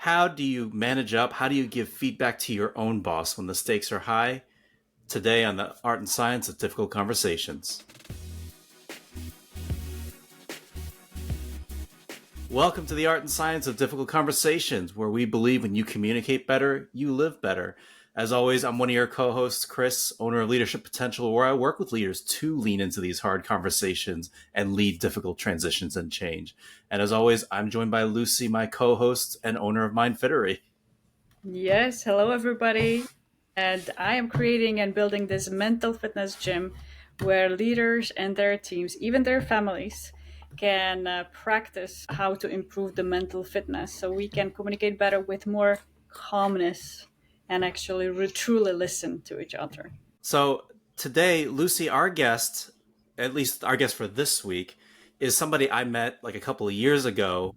How do you manage up? How do you give feedback to your own boss when the stakes are high? Today on the Art and Science of Difficult Conversations. Welcome to the Art and Science of Difficult Conversations, where we believe when you communicate better, you live better. As always, I'm one of your co-hosts, Chris, owner of Leadership Potential, where I work with leaders to lean into these hard conversations and lead difficult transitions and change. And as always, I'm joined by Lucie, my co-host and owner of Mindfittery. Yes, hello everybody. And I am creating and building this mental fitness gym where leaders and their teams, even their families, can practice how to improve the mental fitness so we can communicate better with more calmness and actually truly listen to each other. So today, Lucie, our guest, at least our guest for this week, is somebody I met like a couple of years ago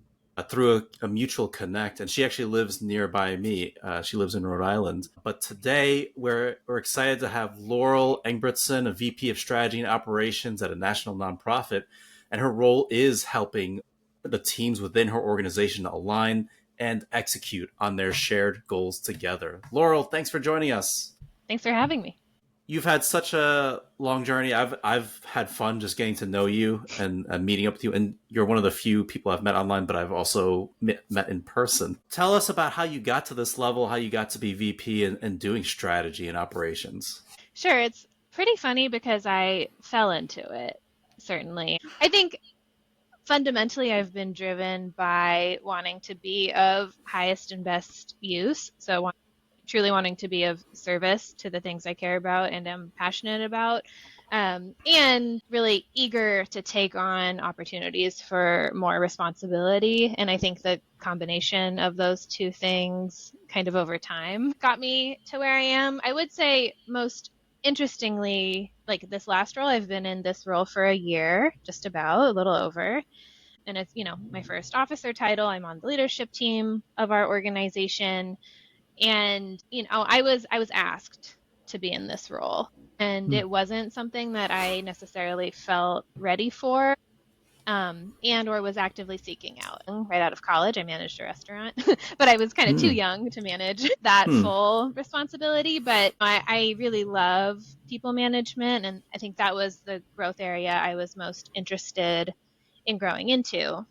through a mutual connect, and she actually lives nearby me. She lives in Rhode Island. But today, we're excited to have Laurel Engbretson, a VP of Strategy and Operations at a national nonprofit, and her role is helping the teams within her organization align and execute on their shared goals together. Laurel, thanks for joining us. Thanks for having me. You've had such a long journey. I've had fun just getting to know you and meeting up with you. And you're one of the few people I've met online, but I've also met in person. Tell us about how you got to this level, how you got to be VP and doing strategy and operations. Sure, it's pretty funny because I fell into it, certainly. I think fundamentally I've been driven by wanting to be of highest and best use. So truly wanting to be of service to the things I care about and am passionate about, and really eager to take on opportunities for more responsibility. And I think the combination of those two things kind of over time got me to where I am. I would say most interestingly, like this last role, I've been in this role for a year, just about, a little over. And it's, my first officer title. I'm on the leadership team of our organization. And, I was asked to be in this role, and it wasn't something that I necessarily felt ready for, and or was actively seeking out. Right out of college, I managed a restaurant, but I was kind of too young to manage that full responsibility. But I really love people management, and I think that was the growth area I was most interested in growing into.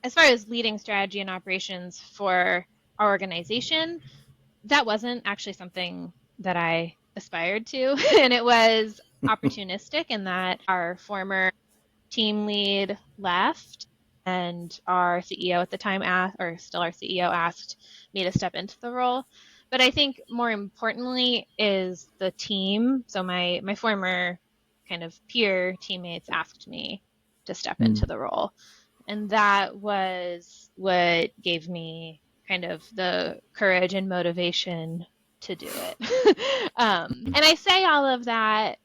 As far as leading strategy and operations for our organization, that wasn't actually something that I aspired to. And it was opportunistic in that our former team lead left and our CEO at the time still our CEO asked me to step into the role. But I think more importantly is the team. So my former kind of peer teammates asked me to step into the role. And that was what gave me kind of the courage and motivation to do it. And I say all of that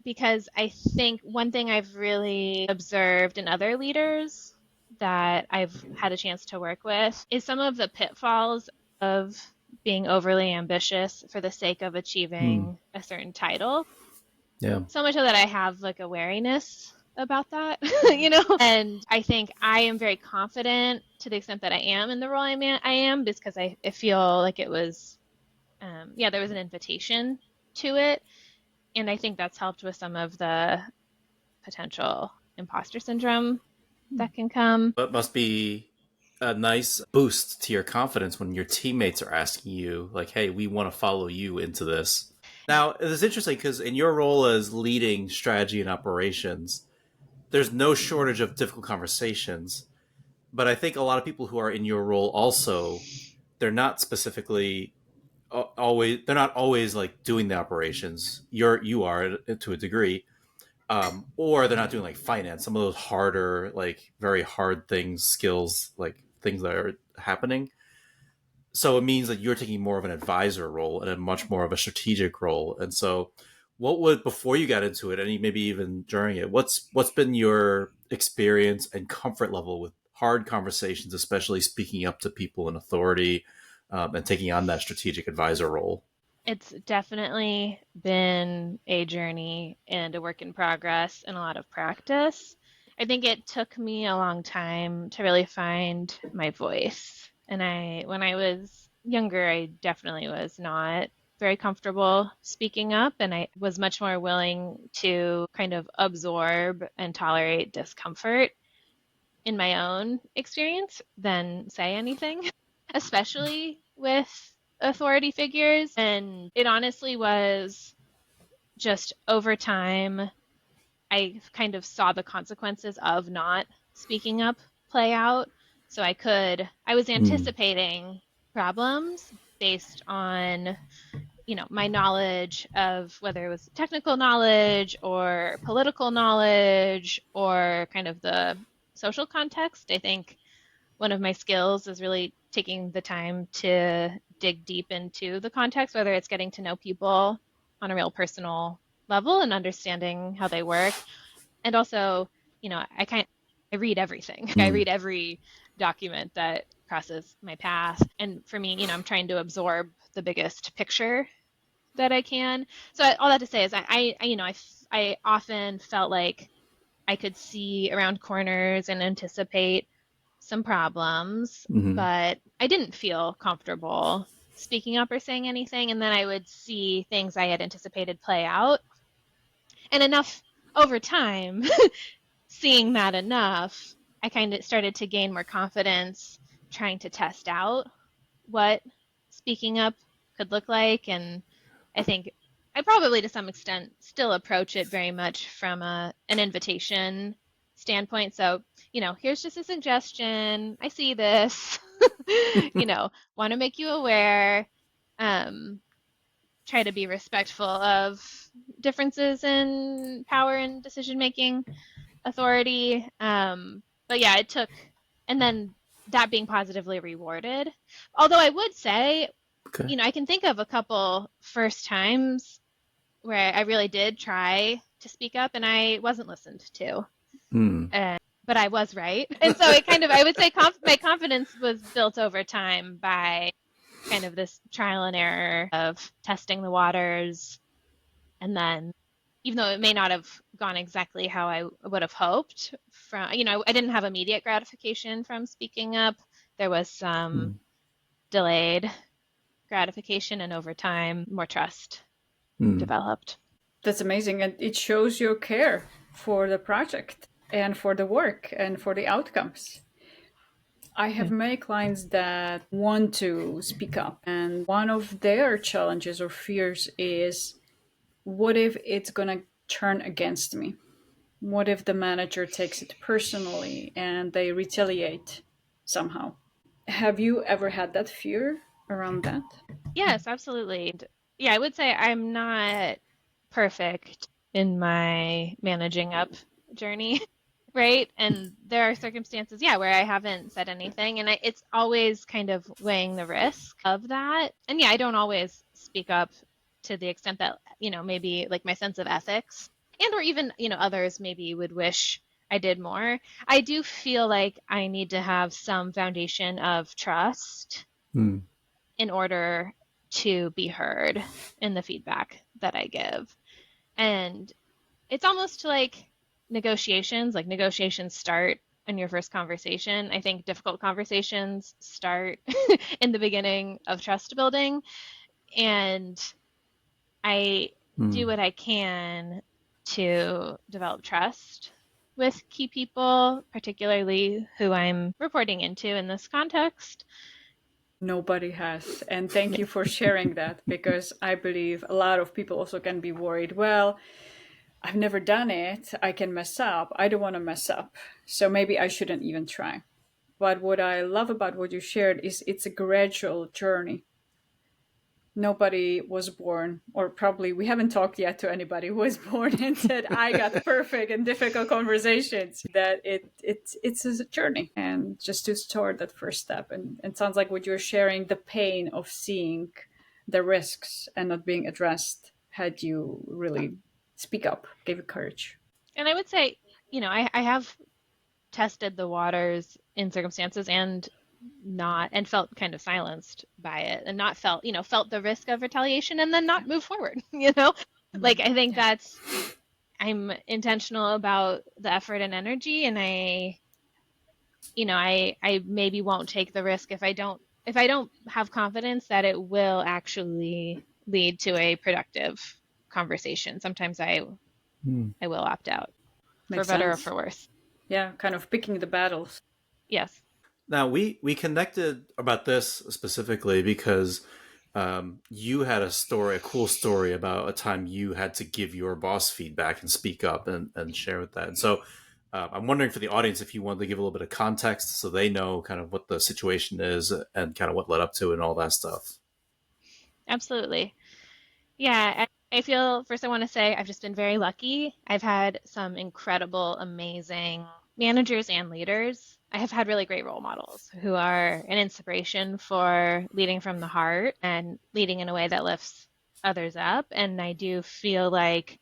because I think one thing I've really observed in other leaders that I've had a chance to work with is some of the pitfalls of being overly ambitious for the sake of achieving a certain title. Yeah. So much so that I have like a wariness about that, and I think I am very confident to the extent that I am in the role I am because I feel like it was, there was an invitation to it. And I think that's helped with some of the potential imposter syndrome that can come. But must be a nice boost to your confidence when your teammates are asking you like, hey, we want to follow you into this. Now, it's interesting because in your role as leading strategy and operations, there's no shortage of difficult conversations, but I think a lot of people who are in your role also, they're not specifically they're not always like doing the operations. You are to a degree, or they're not doing like finance, some of those harder, like very hard things, skills, like things that are happening. So it means that you're taking more of an advisor role and a much more of a strategic role. And so what would, before you got into it, and maybe even during it, what's been your experience and comfort level with hard conversations, especially speaking up to people in authority and taking on that strategic advisor role? It's definitely been a journey and a work in progress and a lot of practice. I think it took me a long time to really find my voice And when I was younger, I definitely was not very comfortable speaking up, and I was much more willing to kind of absorb and tolerate discomfort in my own experience than say anything, especially with authority figures. And it honestly was just over time, I kind of saw the consequences of not speaking up play out. So I was anticipating problems based on, my knowledge of whether it was technical knowledge or political knowledge or kind of the social context. I think one of my skills is really taking the time to dig deep into the context, whether it's getting to know people on a real personal level and understanding how they work. And also, I read everything. I read every document that crosses my path. And for me, I'm trying to absorb the biggest picture that I can. So all that to say is I often felt like I could see around corners and anticipate some problems, but I didn't feel comfortable speaking up or saying anything. And then I would see things I had anticipated play out. And enough over time, seeing that enough, I kind of started to gain more confidence trying to test out what speaking up could look like. And I think I probably to some extent still approach it very much from an invitation standpoint. So, here's just a suggestion. I see this, want to make you aware. Try to be respectful of differences in power and decision making authority. But yeah, it took, and then that being positively rewarded. Although I would say, I can think of a couple first times where I really did try to speak up and I wasn't listened to. But I was right. And so I would say my confidence was built over time by kind of this trial and error of testing the waters. And then, even though it may not have gone exactly how I would have hoped from, I didn't have immediate gratification from speaking up. There was some delayed gratification, and over time, more trust developed. That's amazing. And it shows your care for the project and for the work and for the outcomes. I have many clients that want to speak up, and one of their challenges or fears is, what if it's going to turn against me? What if the manager takes it personally and they retaliate somehow? Have you ever had that fear around that? Yes, absolutely. Yeah, I would say I'm not perfect in my managing up journey, right? And there are circumstances, where I haven't said anything, and it's always kind of weighing the risk of that. And I don't always speak up to the extent that, maybe like my sense of ethics and or even, others maybe would wish I did more. I do feel like I need to have some foundation of trust in order to be heard in the feedback that I give. And it's almost like negotiations start in your first conversation. I think difficult conversations start in the beginning of trust building. And I do what I can to develop trust with key people, particularly who I'm reporting into in this context. Nobody has. And thank you for sharing that, because I believe a lot of people also can be worried, well, I've never done it. I can mess up. I don't want to mess up. So maybe I shouldn't even try. But what I love about what you shared is it's a gradual journey. Nobody was born, or probably we haven't talked yet to anybody who was born and said, I got perfect in difficult conversations. That it's a journey, and just to start that first step. And it sounds like what you're sharing, the pain of seeing the risks and not being addressed, had you really speak up, gave you courage. And I would say, I have tested the waters in circumstances and felt kind of silenced by it, and not felt the risk of retaliation and then not move forward. Like, I think I'm intentional about the effort and energy, and I I maybe won't take the risk if I don't have confidence that it will actually lead to a productive conversation. Sometimes I will opt out, for Makes better or sense. for worse. Yeah, kind of picking the battles. Yes. Now we connected about this specifically because you had a cool story about a time you had to give your boss feedback and speak up and share with that. And so I'm wondering for the audience if you wanted to give a little bit of context so they know kind of what the situation is and kind of what led up to it and all that stuff. Absolutely. Yeah, I feel first I want to say I've just been very lucky. I've had some incredible, amazing managers and leaders. I have had really great role models who are an inspiration for leading from the heart and leading in a way that lifts others up. And I do feel like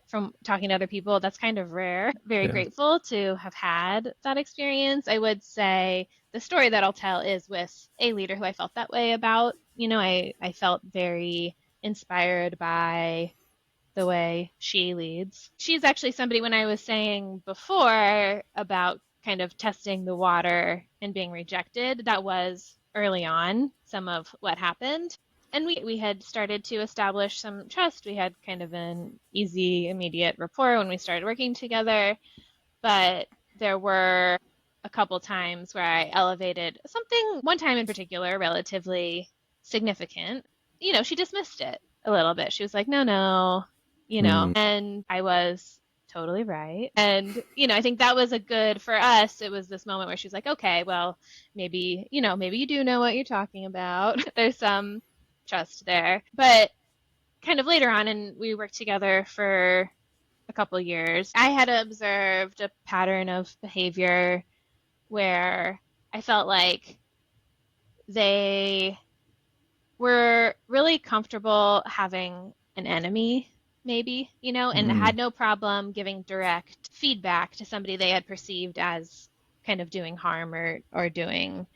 from talking to other people, that's kind of rare. Very Yeah. grateful to have had that experience. I would say the story that I'll tell is with a leader who I felt that way about. I felt very inspired by the way she leads. She's actually somebody, when I was saying before about kind of testing the water and being rejected, that was early on some of what happened. And we had started to establish some trust. We had kind of an easy, immediate rapport when we started working together. But there were a couple times where I elevated something, one time in particular, relatively significant. She dismissed it a little bit. She was like, no, no, Mm. and I was totally right. And, I think that was a good for us. It was this moment where she was like, okay, well, maybe you do know what you're talking about. There's some trust there. But kind of later on, and we worked together for a couple years, I had observed a pattern of behavior where I felt like they were really comfortable having an enemy, maybe, and Mm. had no problem giving direct feedback to somebody they had perceived as kind of doing harm or doing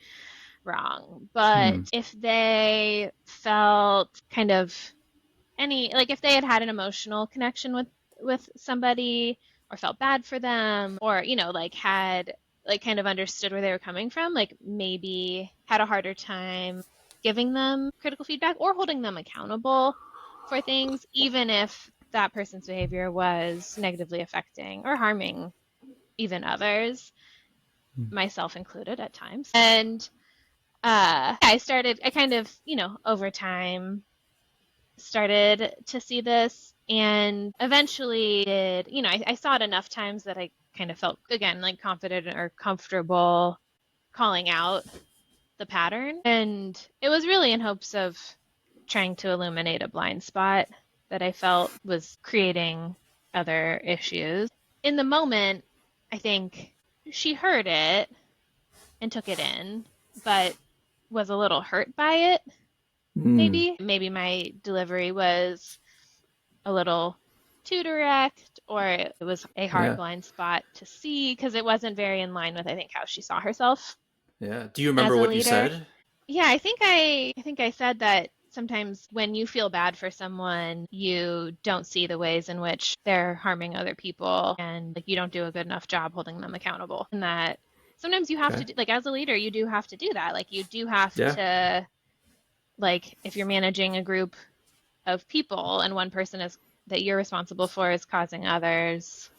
wrong. But Mm. if they felt kind of like if they had an emotional connection with somebody or felt bad for them or like had like kind of understood where they were coming from, like maybe had a harder time giving them critical feedback or holding them accountable for things, even if that person's behavior was negatively affecting or harming even others, myself included at times. And I kind of over time started to see this and eventually did, I saw it enough times that I kind of felt, again, like confident or comfortable calling out the pattern. And it was really in hopes of trying to illuminate a blind spot that I felt was creating other issues. In the moment, I think she heard it and took it in, but was a little hurt by it. Mm. Maybe my delivery was a little too direct or it was a hard Yeah. blind spot to see because it wasn't very in line with I think how she saw herself Yeah. Do you as remember a what you leader. said? Yeah, I think I said that sometimes when you feel bad for someone, you don't see the ways in which they're harming other people and like you don't do a good enough job holding them accountable. And that sometimes you have to Okay. do, like as a leader, you do have to do that. Like you do have Yeah. to, like if you're managing a group of people and one person is that you're responsible for is causing others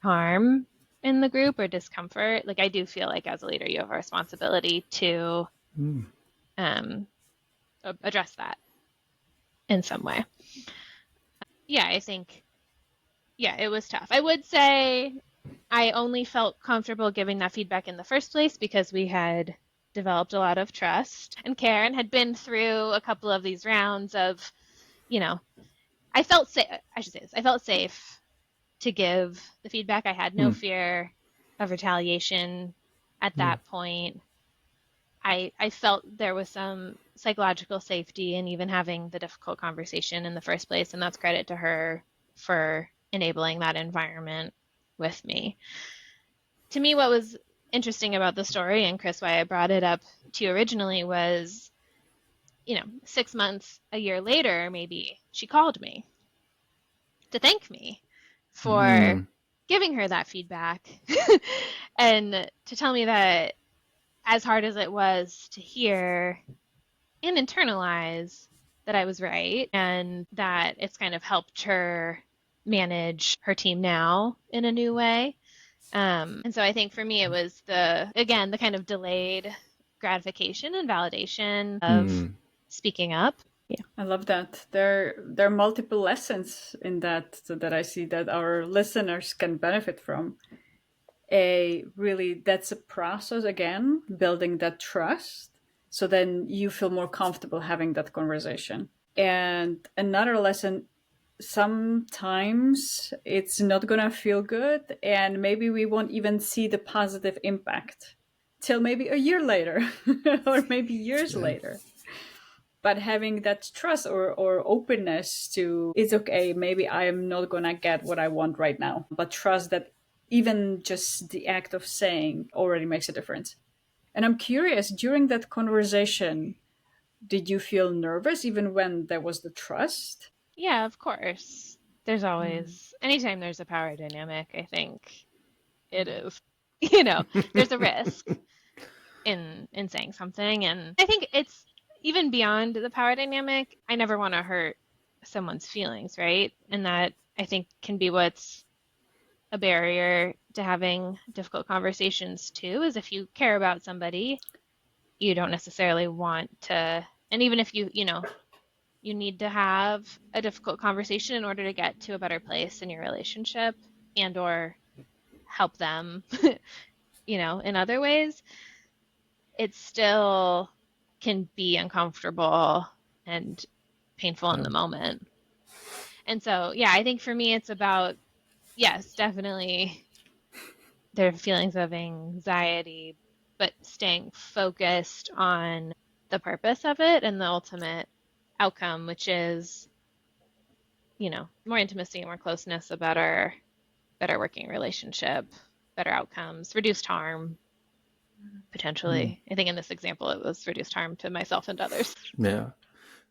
harm in the group or discomfort, like I do feel like as a leader you have a responsibility to Mm. um, address that in some way. Yeah, I think, yeah, it was tough. I would say I only felt comfortable giving that feedback in the first place because we had developed a lot of trust and Karen had been through a couple of these rounds of, you know, I felt safe. I should say this. I felt safe to give the feedback. I had no Mm. fear of retaliation at Mm. that point. I felt there was some psychological safety in even having the difficult conversation in the first place, and that's credit to her for enabling that environment with me. To me, what was interesting about the story, and Chris, why I brought it up to you originally, was 6 months, a year later, maybe she called me to thank me for Mm. giving her that feedback and to tell me that as hard as it was to hear and internalize that I was right and that it's kind of helped her manage her team now in a new way. And so I think for me, it was the kind of delayed gratification and validation of speaking up. Yeah. I love that. There are multiple lessons in that, so that I see that our listeners can benefit from. That's a process, again, building that trust. So then you feel more comfortable having that conversation. And another lesson, sometimes it's not gonna feel good, and maybe we won't even see the positive impact till maybe a year later or maybe years later. But having that trust or openness to, it's okay, maybe I am not gonna get what I want right now, but trust that even just the act of saying already makes a difference. And I'm curious, during that conversation, did you feel nervous even when there was the trust? Yeah, of course. There's always, anytime there's a power dynamic, I think it is, there's a risk in saying something. And I think it's even beyond the power dynamic. I never want to hurt someone's feelings, right? And that, I think, can be what's a barrier to having difficult conversations too, is if you care about somebody, you don't necessarily want to, and even if you need to have a difficult conversation in order to get to a better place in your relationship and or help them, in other ways, it still can be uncomfortable and painful in the moment. And so, yeah, I think for me, it's about, yes, definitely there are feelings of anxiety, but staying focused on the purpose of it and the ultimate outcome, which is, more intimacy, more closeness, a better working relationship, better outcomes, reduced harm, potentially. I think in this example, it was reduced harm to myself and others. Yeah.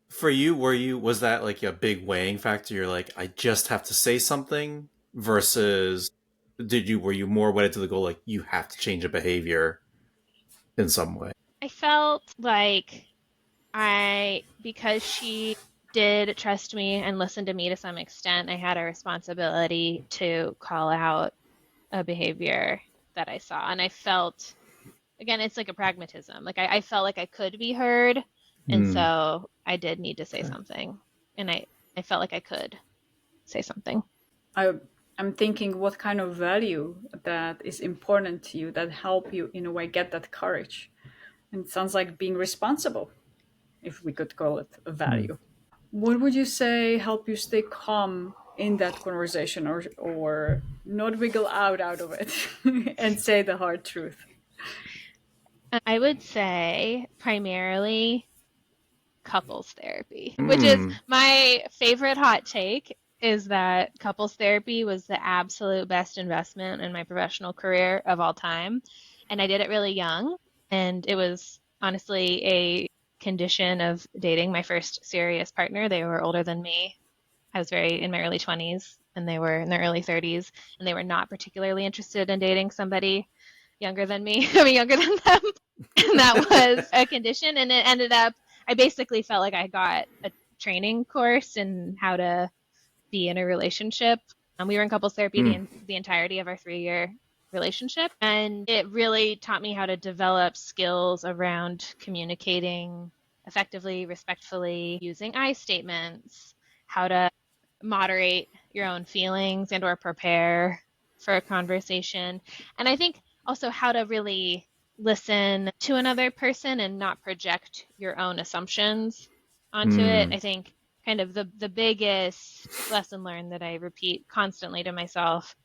For you, was that like a big weighing factor? You're like, I just have to say something, versus were you more wedded to the goal, like you have to change a behavior in some way? I felt like because she did trust me and listen to me to some extent, I had a responsibility to call out a behavior that I saw. And I felt, again, it's like a pragmatism. Like I felt like I could be heard. And so I did need to say something. And I felt like I could say something. I'm thinking what kind of value that is important to you that help you in a way get that courage. And it sounds like being responsible, if we could call it a value. What would you say help you stay calm in that conversation, or not wiggle out of it and say the hard truth? I would say primarily couples therapy, which is my favorite hot take, is that couples therapy was the absolute best investment in my professional career of all time. And I did it really young. And it was honestly a condition of dating my first serious partner. They were older than me. I was in my early 20s, and they were in their early 30s, and they were not particularly interested in dating somebody younger than me. I mean, younger than them. And that was a condition. And it ended up, I basically felt like I got a training course in how to be in a relationship. And we were in couples therapy the entirety of our 3-year relationship. And it really taught me how to develop skills around communicating effectively, respectfully, using I statements, how to moderate your own feelings and or prepare for a conversation. And I think also how to really listen to another person and not project your own assumptions onto it. I think kind of the biggest lesson learned that I repeat constantly to myself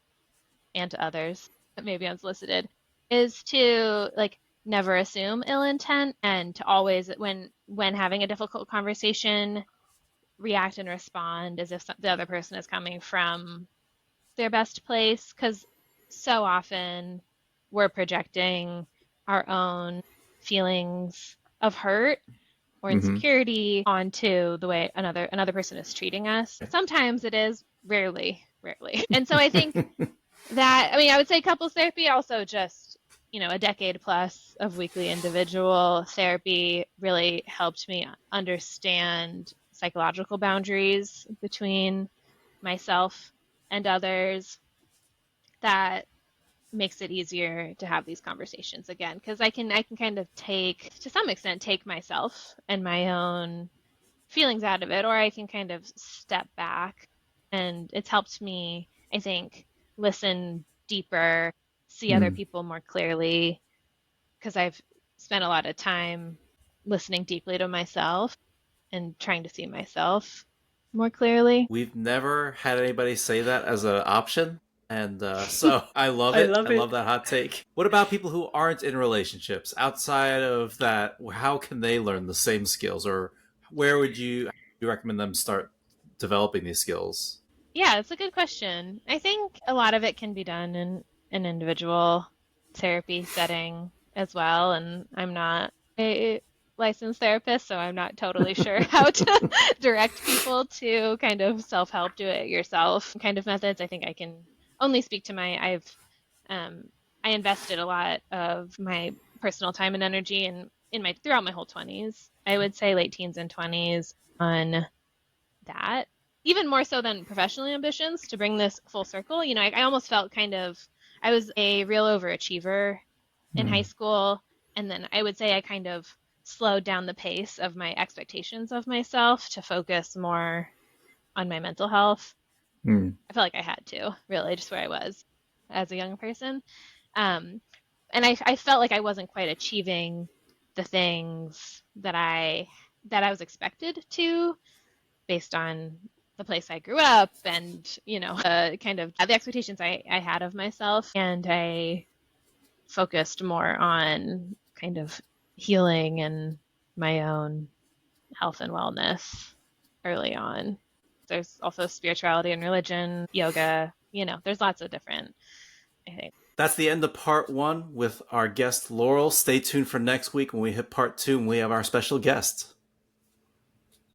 and to others, maybe unsolicited, is to never assume ill intent, and to always, when having a difficult conversation, react and respond as if the other person is coming from their best place, because so often we're projecting our own feelings of hurt or insecurity onto the way another person is treating us. Sometimes it is, rarely. And so I think that, I mean, I would say couples therapy, also just, a decade plus of weekly individual therapy really helped me understand psychological boundaries between myself and others. That makes it easier to have these conversations again, because I can kind of take, to some extent, take myself and my own feelings out of it, or I can kind of step back. And it's helped me, I think, listen deeper, see other Hmm. people more clearly, because I've spent a lot of time listening deeply to myself and trying to see myself more clearly. We've never had anybody say that as an option. And so I love I it. I love love it. that hot take. What about people who aren't in relationships? Outside of that, how can they learn the same skills? Or where would you recommend them start developing these skills? Yeah, it's a good question. I think a lot of it can be done in an individual therapy setting as well. And I'm not a licensed therapist, so I'm not totally sure how to direct people to kind of self-help, do it yourself kind of methods. I think I can only speak to um, I invested a lot of my personal time and energy in my throughout my whole 20s. I would say late teens and 20s on that, even more so than professional ambitions, to bring this full circle. I almost felt kind of, I was a real overachiever in high Hmm. school. And then I would say I kind of slowed down the pace of my expectations of myself to focus more on my mental health. Hmm. I felt like I had to, really, just where I was as a young person. Um, and I felt like I wasn't quite achieving the things that I was expected to, based on the place I grew up, and kind of the expectations I had of myself. And I focused more on kind of healing and my own health and wellness early on. There's also spirituality and religion, yoga, there's lots of different, I think. That's the end of part one with our guest Laurel. Stay tuned for next week when we hit part two and we have our special guest.